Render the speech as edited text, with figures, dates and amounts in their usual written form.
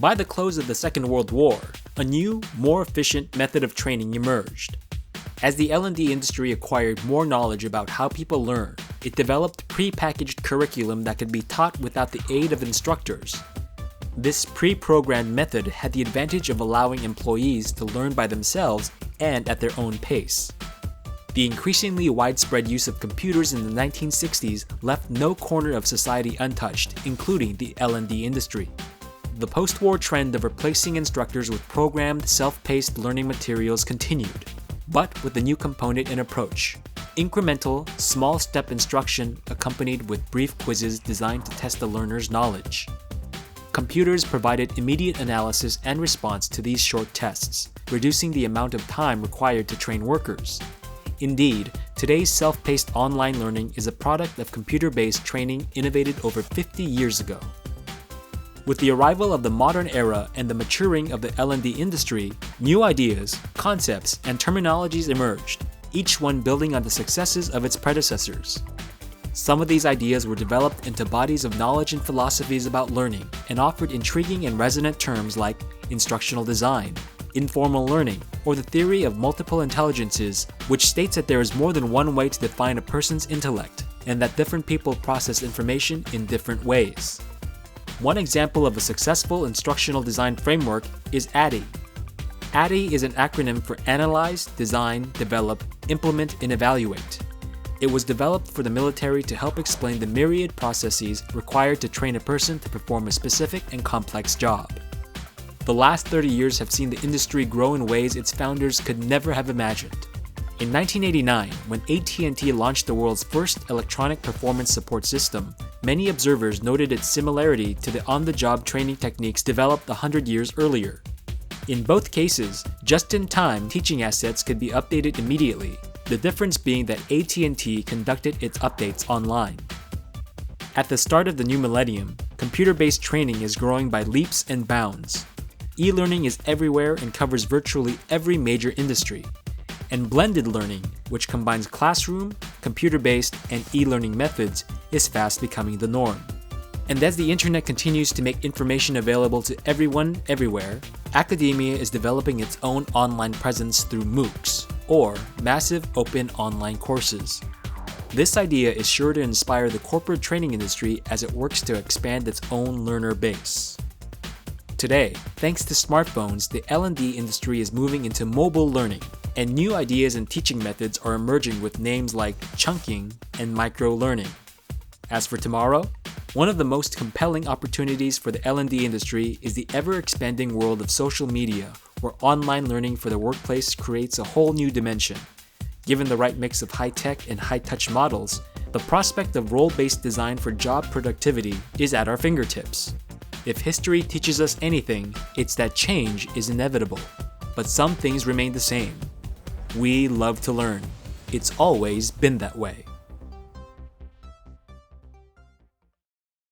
By the close of the Second World War, a new, more efficient method of training emerged. As the L&D industry acquired more knowledge about how people learn, it developed pre-packaged curriculum that could be taught without the aid of instructors. This pre-programmed method had the advantage of allowing employees to learn by themselves and at their own pace. The increasingly widespread use of computers in the 1960s left no corner of society untouched, including the L&D industry. The post-war trend of replacing instructors with programmed, self-paced learning materials continued, but with a new component and approach: incremental, small-step instruction accompanied with brief quizzes designed to test the learner's knowledge. Computers provided immediate analysis and response to these short tests, reducing the amount of time required to train workers. Indeed, today's self-paced online learning is a product of computer-based training innovated over 50 years ago. With the arrival of the modern era and the maturing of the L&D industry, new ideas, concepts, and terminologies emerged, each one building on the successes of its predecessors. Some of these ideas were developed into bodies of knowledge and philosophies about learning and offered intriguing and resonant terms like instructional design, informal learning, or the theory of multiple intelligences, which states that there is more than one way to define a person's intellect, and that different people process information in different ways. One example of a successful instructional design framework is ADDIE. ADDIE is an acronym for Analyze, Design, Develop, Implement, and Evaluate. It was developed for the military to help explain the myriad processes required to train a person to perform a specific and complex job. The last 30 years have seen the industry grow in ways its founders could never have imagined. In 1989, when AT&T launched the world's first electronic performance support system, many observers noted its similarity to the on-the-job training techniques developed 100 years earlier. In both cases, just-in-time teaching assets could be updated immediately, the difference being that AT&T conducted its updates online. At the start of the new millennium, computer-based training is growing by leaps and bounds. E-learning is everywhere and covers virtually every major industry. And blended learning, which combines classroom, computer-based, and e-learning methods, is fast becoming the norm. And as the internet continues to make information available to everyone, everywhere, academia is developing its own online presence through MOOCs, or Massive Open Online Courses. This idea is sure to inspire the corporate training industry as it works to expand its own learner base. Today, thanks to smartphones, the L&D industry is moving into mobile learning, and new ideas and teaching methods are emerging with names like chunking and micro-learning. As for tomorrow, one of the most compelling opportunities for the L&D industry is the ever-expanding world of social media, where online learning for the workplace creates a whole new dimension. Given the right mix of high-tech and high-touch models, the prospect of role-based design for job productivity is at our fingertips. If history teaches us anything, it's that change is inevitable, but some things remain the same. We love to learn. It's always been that way.